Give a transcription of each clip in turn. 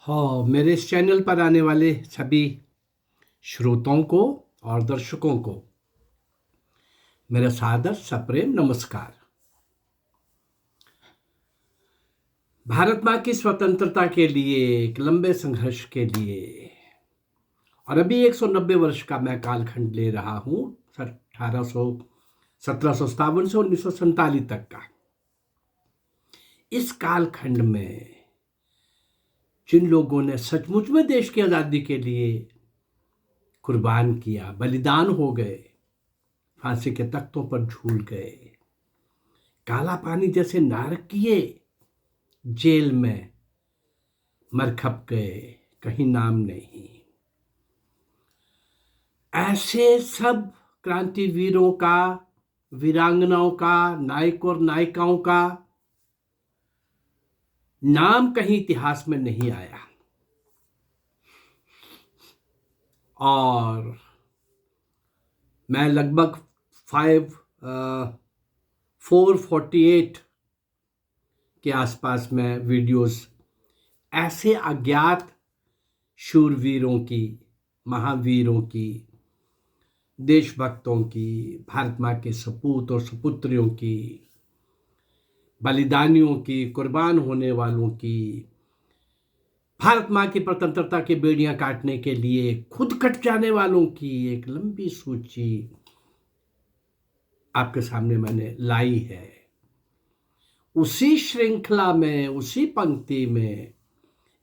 हाँ, मेरे इस चैनल पर आने वाले सभी श्रोताओं को और दर्शकों को मेरा सादर सप्रेम नमस्कार। भारत माँ की स्वतंत्रता के लिए एक लंबे संघर्ष के लिए और अभी 190 वर्ष का मैं कालखंड ले रहा हूँ। 1757 से 1947 तक का। इस कालखंड में जिन लोगों ने सचमुच में देश की आज़ादी के लिए कुर्बान किया, बलिदान हो गए, फांसी के तख्तों पर झूल गए, काला पानी जैसे नारकीय जेल में मर खप गए, कहीं नाम नहीं। ऐसे सब क्रांतिवीरों का, वीरांगनाओं का, नायक और नायिकाओं का नाम कहीं इतिहास में नहीं आया। और मैं लगभग 448 के आसपास में वीडियोस ऐसे अज्ञात शूरवीरों की, महावीरों की, देशभक्तों की, भारत माँ के सपूत और सपुत्रियों की, बलिदानियों की, कुर्बान होने वालों की, भारत माँ की स्वतंत्रता की बेड़ियां काटने के लिए खुद कट जाने वालों की एक लंबी सूची आपके सामने मैंने लाई है। उसी श्रृंखला में, उसी पंक्ति में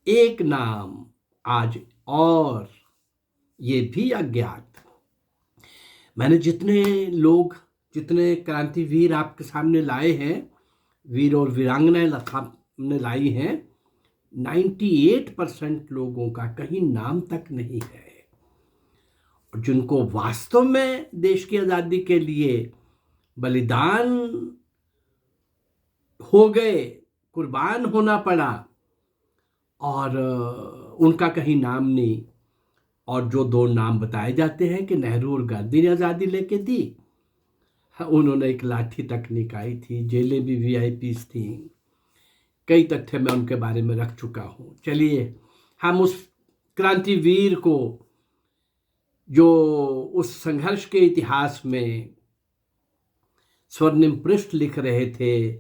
एक नाम आज और ये भी अज्ञात। मैंने जितने क्रांतिवीर आपके सामने लाए हैं, वीर और वीरांगनाएं सामने लाई हैं, 98% लोगों का कहीं नाम तक नहीं है। और जिनको वास्तव में देश की आज़ादी के लिए बलिदान हो गए, कुर्बान होना पड़ा, और उनका कहीं नाम नहीं। और जो दो नाम बताए जाते हैं कि नेहरू और गांधी ने आज़ादी लेके दी, उन्होंने एक लाठी तक निकाई थी, जेलें भी वीआईपीस थी। कई तथ्य मैं उनके बारे में रख चुका हूँ। चलिए हम उस क्रांतिवीर को, जो उस संघर्ष के इतिहास में स्वर्णिम पृष्ठ लिख रहे थे,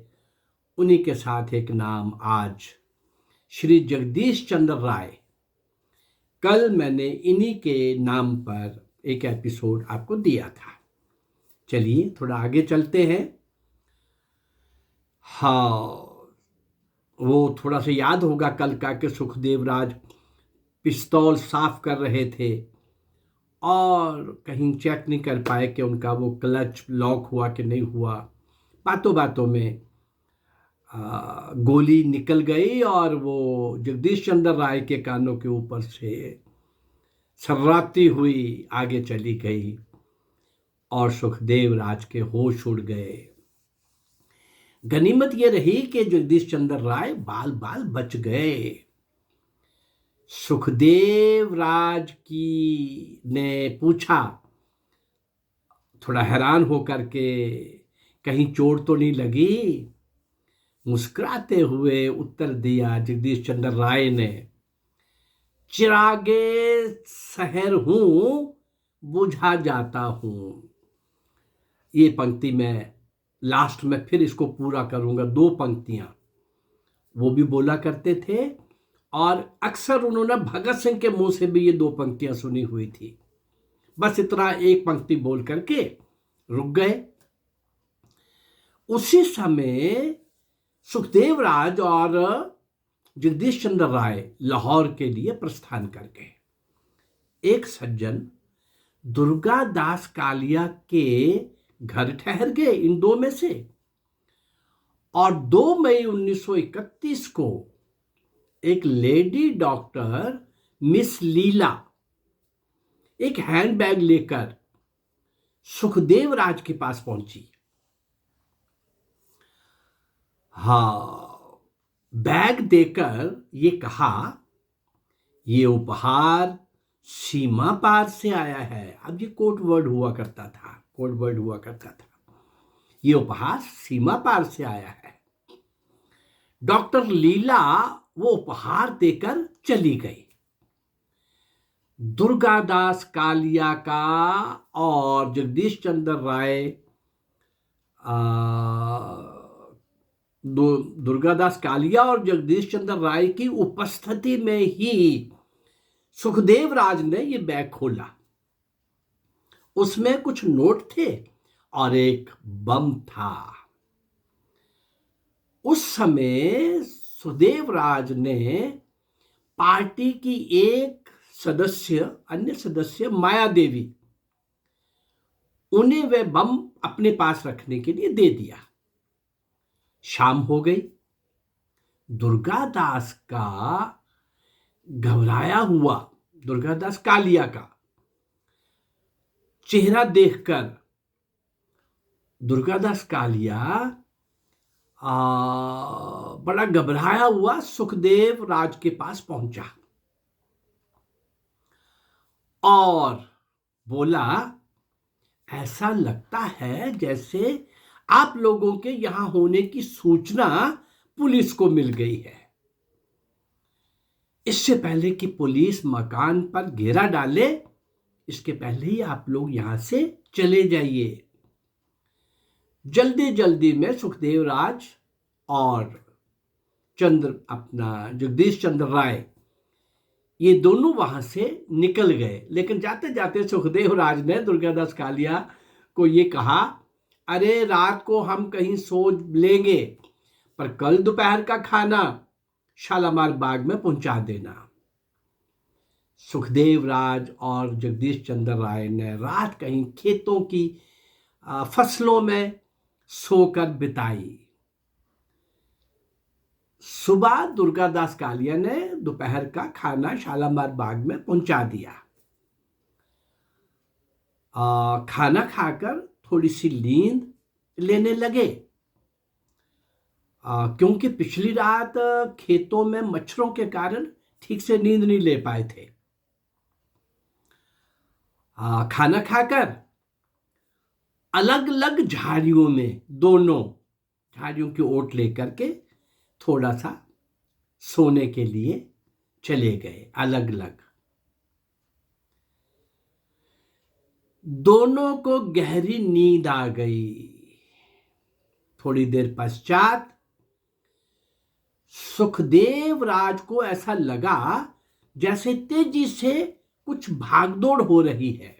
उन्हीं के साथ एक नाम आज श्री जगदीश चंद्र राय। कल मैंने इन्हीं के नाम पर एक एपिसोड आपको दिया था। चलिए थोड़ा आगे चलते हैं। हाँ, वो थोड़ा सा याद होगा कल का कि सुखदेव राज पिस्तौल साफ कर रहे थे और कहीं चेक नहीं कर पाए कि उनका वो क्लच लॉक हुआ कि नहीं हुआ। बातों बातों में गोली निकल गई और वो जगदीश चंद्र राय के कानों के ऊपर से सर्राती हुई आगे चली गई और सुखदेव राज के होश उड़ गए। गनीमत ये रही कि जगदीश चंद्र राय बाल बाल बच गए। सुखदेव राज की ने पूछा, थोड़ा हैरान होकर के, कहीं चोट तो नहीं लगी? मुस्कुराते हुए उत्तर दिया जगदीश चंद्र राय ने, चिरागे सहर हूं, बुझा जाता हूं। ये पंक्ति मैं लास्ट में फिर इसको पूरा करूंगा। दो पंक्तियां वो भी बोला करते थे और अक्सर उन्होंने भगत सिंह के मुंह से भी ये दो पंक्तियां सुनी हुई थी। बस इतना एक पंक्ति बोल करके रुक गए। उसी समय सुखदेव राज और जगदीश चंद्र राय लाहौर के लिए प्रस्थान कर गए। एक सज्जन दुर्गा दास कालिया के घर ठहर गए इन दो में से, और 2 मई 1931 को एक लेडी डॉक्टर मिस लीला एक हैंडबैग लेकर सुखदेव राज के पास पहुंची। हाँ, बैग देकर ये कहा, ये उपहार सीमा पार से आया है। अब ये कोड वर्ड हुआ करता था। ये उपहार सीमा पार से आया है। डॉक्टर लीला वो उपहार देकर चली गई। दुर्गादास कालिया का और जगदीश चंद्र राय दुर्गादास कालिया और जगदीश चंद्र राय की उपस्थिति में ही सुखदेव राज ने ये बैग खोला। उसमें कुछ नोट थे और एक बम था। उस समय सुखदेव राज ने पार्टी की एक अन्य सदस्य माया देवी, उन्हें वह बम अपने पास रखने के लिए दे दिया। शाम हो गई। दुर्गादास का घबराया हुआ, दुर्गादास कालिया का चेहरा देखकर दुर्गादास कालिया बड़ा घबराया हुआ सुखदेव राज के पास पहुंचा और बोला, ऐसा लगता है जैसे आप लोगों के यहां होने की सूचना पुलिस को मिल गई है। इससे पहले कि पुलिस मकान पर घेरा डाले, इसके पहले ही आप लोग यहां से चले जाइए। जल्दी जल्दी में सुखदेव राज और जगदीश चंद्र राय, ये दोनों वहां से निकल गए। लेकिन जाते जाते सुखदेव राज ने दुर्गादास कालिया को ये कहा, अरे रात को हम कहीं सो लेंगे, पर कल दोपहर का खाना शालामार बाग में पहुंचा देना। सुखदेव राज और जगदीश चंद्र राय ने रात कहीं खेतों की फसलों में सोकर बिताई। सुबह दुर्गादास कालिया ने दोपहर का खाना शालामार बाग में पहुंचा दिया। खाना खाकर थोड़ी सी नींद लेने लगे, क्योंकि पिछली रात खेतों में मच्छरों के कारण ठीक से नींद नहीं ले पाए थे। खाना खाकर अलग अलग झाड़ियों में, दोनों झाड़ियों की ओट लेकर के थोड़ा सा सोने के लिए चले गए अलग अलग। दोनों को गहरी नींद आ गई। थोड़ी देर पश्चात सुखदेव राज को ऐसा लगा जैसे तेजी से कुछ भागदौड़ हो रही है।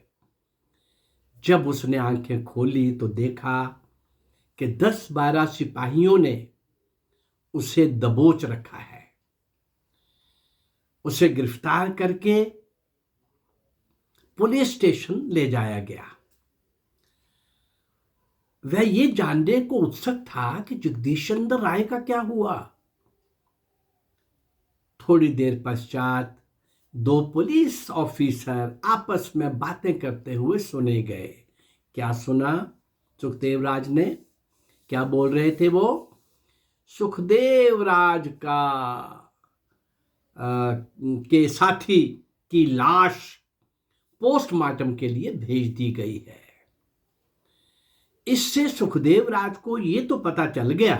जब उसने आंखें खोली तो देखा कि 10-12 सिपाहियों ने उसे दबोच रखा है। उसे गिरफ्तार करके पुलिस स्टेशन ले जाया गया। वह ये जानने को उत्सुक था कि जगदीश चंद्र राय का क्या हुआ। थोड़ी देर पश्चात 2 पुलिस ऑफिसर आपस में बातें करते हुए सुने गए। क्या सुना सुखदेव राज ने? क्या बोल रहे थे वो? सुखदेव राज के साथी की लाश पोस्टमार्टम के लिए भेज दी गई है। इससे सुखदेव राज को ये तो पता चल गया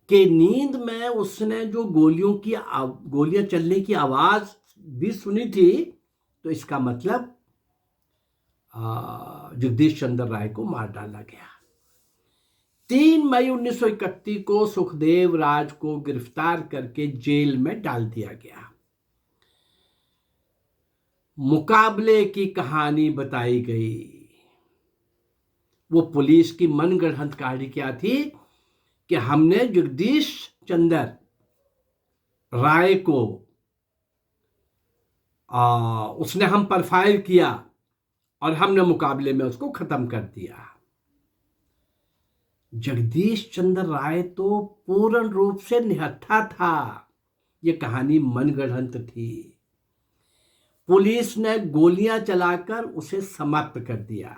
कि नींद में उसने जो गोलियां चलने की आवाज भी सुनी थी, तो इसका मतलब जगदीश चंद्र राय को मार डाला गया। 3 मई 1931 को सुखदेव राज को गिरफ्तार करके जेल में डाल दिया गया। मुकाबले की कहानी बताई गई। वो पुलिस की मनगढ़ंत कहानी क्या थी कि हमने जगदीश चंद्र राय को उसने हम पर फायर किया और हमने मुकाबले में उसको खत्म कर दिया। जगदीश चंद्र राय तो पूर्ण रूप से निहत्था था। ये कहानी मनगढ़ंत थी। पुलिस ने गोलियां चलाकर उसे समाप्त कर दिया।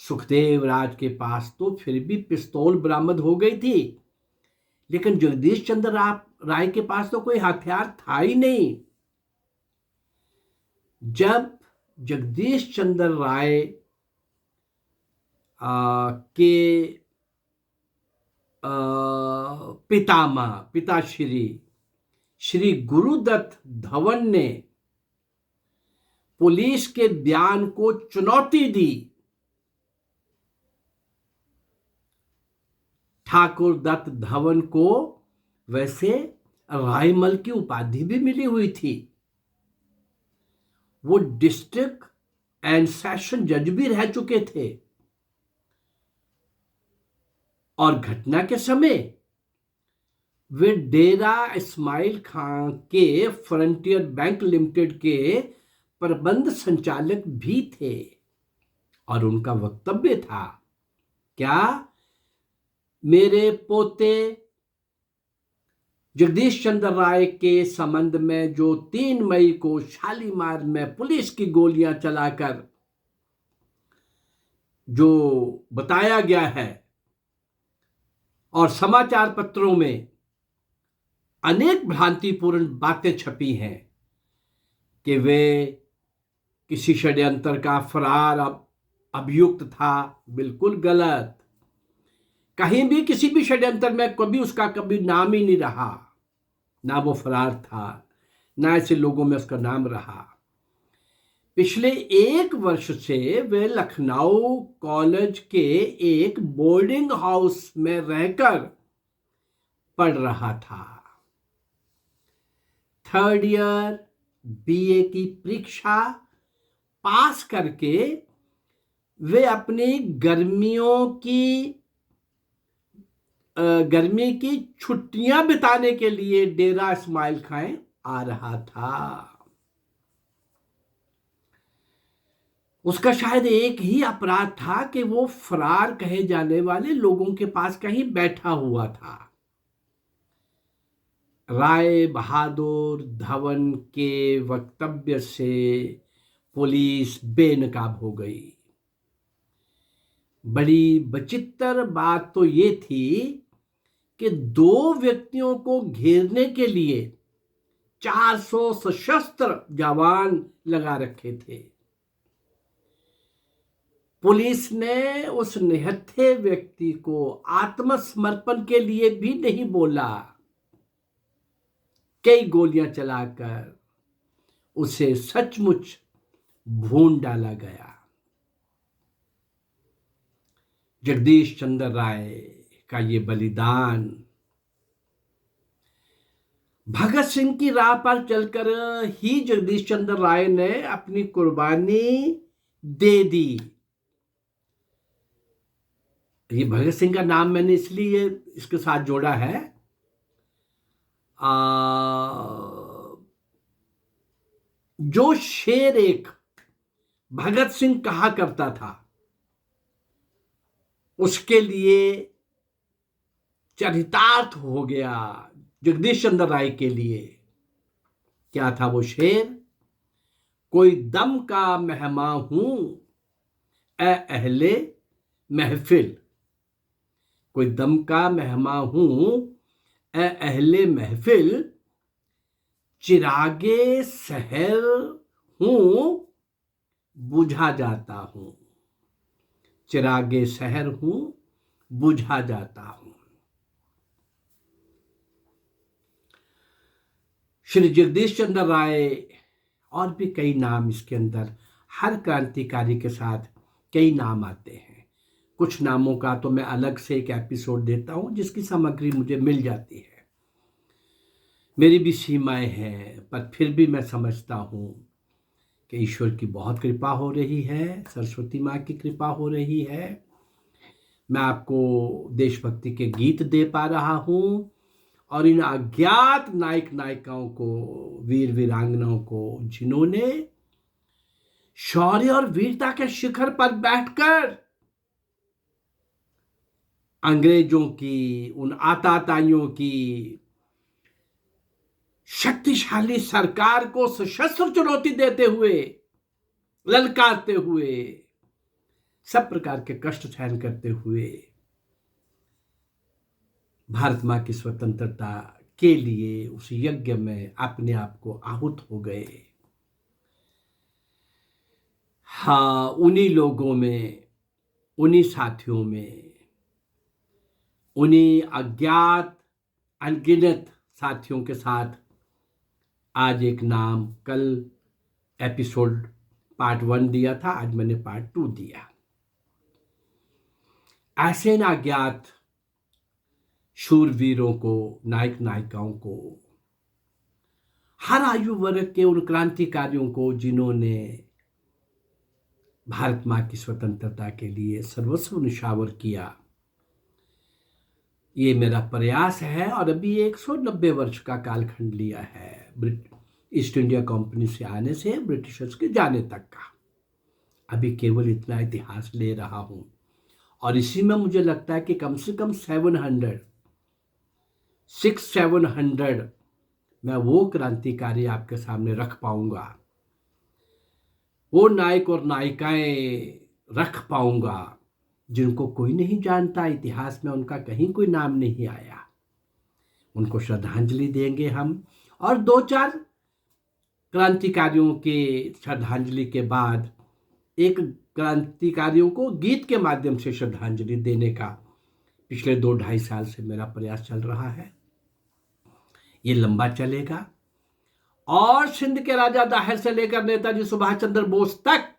सुखदेव राज के पास तो फिर भी पिस्तौल बरामद हो गई थी, लेकिन जगदीश चंद्र राय के पास तो कोई हथियार था ही नहीं। जब जगदीश चंद्र राय के पिताश्री श्री गुरुदत्त धवन ने पुलिस के बयान को चुनौती दी। ठाकुर दत्त धवन को वैसे रायमल की उपाधि भी मिली हुई थी। वो डिस्ट्रिक्ट एंड सेशन जज भी रह चुके थे और घटना के समय वे डेरा इस्माइल खां के फ्रंटियर बैंक लिमिटेड के प्रबंध संचालक भी थे और उनका वक्तव्य था, क्या मेरे पोते जगदीश चंद्र राय के संबंध में जो 3 मई को शालीमार में पुलिस की गोलियां चलाकर जो बताया गया है और समाचार पत्रों में अनेक भ्रांतिपूर्ण बातें छपी हैं कि वे किसी षड्यंत्र का फरार अभियुक्त था, बिल्कुल गलत। कहीं भी किसी भी षड्यंत्र में कभी उसका कभी नाम ही नहीं रहा, ना वो फरार था, ना ऐसे लोगों में उसका नाम रहा। पिछले 1 वर्ष से वे लखनऊ कॉलेज के एक बोर्डिंग हाउस में रहकर पढ़ रहा था। 3rd ईयर बीए की परीक्षा पास करके वे अपनी गर्मी की छुट्टियां बिताने के लिए डेरा इस्माइल खां आ रहा था। उसका शायद एक ही अपराध था कि वो फरार कहे जाने वाले लोगों के पास कहीं बैठा हुआ था। राय बहादुर धवन के वक्तव्य से पुलिस बेनकाब हो गई। बड़ी विचित्र बात तो ये थी कि 2 व्यक्तियों को घेरने के लिए 400 सशस्त्र जवान लगा रखे थे। पुलिस ने उस निहत्थे व्यक्ति को आत्मसमर्पण के लिए भी नहीं बोला, कई गोलियां चलाकर उसे सचमुच भून डाला गया। जगदीश चंद्र राय का ये बलिदान भगत सिंह की राह पर चलकर ही जगदीश चंद्र राय ने अपनी कुर्बानी दे दी। ये भगत सिंह का नाम मैंने इसलिए इसके साथ जोड़ा है, जो शेर एक भगत सिंह कहा करता था उसके लिए चरितार्थ हो गया जगदीश चंद्र राय के लिए। क्या था वो शेर? कोई दम का मेहमान हूं ए अहले महफिल, कोई दम का मेहमान हूं ए अहले महफिल, चिरागे सहर हूं बुझा जाता हूं, चिरागे सहर हूं बुझा जाता हूं। श्री जगदीश चंद्र राय और भी कई नाम इसके अंदर, हर क्रांतिकारी के साथ कई नाम आते हैं। कुछ नामों का तो मैं अलग से एक एपिसोड देता हूं जिसकी सामग्री मुझे मिल जाती है। मेरी भी सीमाएं हैं, पर फिर भी मैं समझता हूं कि ईश्वर की बहुत कृपा हो रही है, सरस्वती माँ की कृपा हो रही है। मैं आपको देशभक्ति के गीत दे पा रहा हूं और इन अज्ञात नायक नायिकाओं को, वीर वीरांगनाओं को, जिन्होंने शौर्य और वीरता के शिखर पर बैठकर अंग्रेजों की, उन आताताइयों की शक्तिशाली सरकार को सशस्त्र चुनौती देते हुए, ललकारते हुए, सब प्रकार के कष्ट सहन करते हुए भारत मां की स्वतंत्रता के लिए उस यज्ञ में अपने आप को आहुत हो गए। हाँ, उन्हीं लोगों में, उन्हीं साथियों में उन्हीं अज्ञात अनगिनत साथियों के साथ आज एक नाम, कल एपिसोड पार्ट 1 दिया था, आज मैंने पार्ट 2 दिया। ऐसे ना अज्ञात शूरवीरों को, नायक नायिकाओं को, हर आयु वर्ग के उन क्रांतिकारियों को जिन्होंने भारत मां की स्वतंत्रता के लिए सर्वस्व निछावर किया। ये मेरा प्रयास है और अभी 190 वर्ष का कालखंड लिया है ईस्ट इंडिया कंपनी से आने से ब्रिटिशर्स के जाने तक का। अभी केवल इतना इतिहास ले रहा हूं और इसी में मुझे लगता है कि कम से कम 700 मैं वो क्रांतिकारी आपके सामने रख पाऊंगा, वो नायक और नायिकाएं रख पाऊंगा जिनको कोई नहीं जानता, इतिहास में उनका कहीं कोई नाम नहीं आया। उनको श्रद्धांजलि देंगे हम, और 2-4 क्रांतिकारियों के श्रद्धांजलि के बाद एक क्रांतिकारियों को गीत के माध्यम से श्रद्धांजलि देने का पिछले 2-2.5 साल से मेरा प्रयास चल रहा है। ये लंबा चलेगा और सिंध के राजा दाहिर से लेकर नेताजी सुभाष चंद्र बोस तक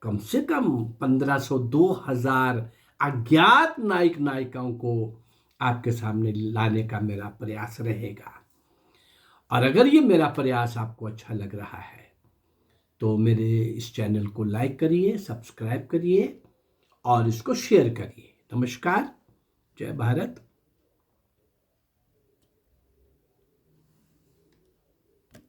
कम से कम 1500-2000 अज्ञात नायक नायिकाओं को आपके सामने लाने का मेरा प्रयास रहेगा। और अगर ये मेरा प्रयास आपको अच्छा लग रहा है तो मेरे इस चैनल को लाइक करिए, सब्सक्राइब करिए और इसको शेयर करिए। नमस्कार, जय भारत।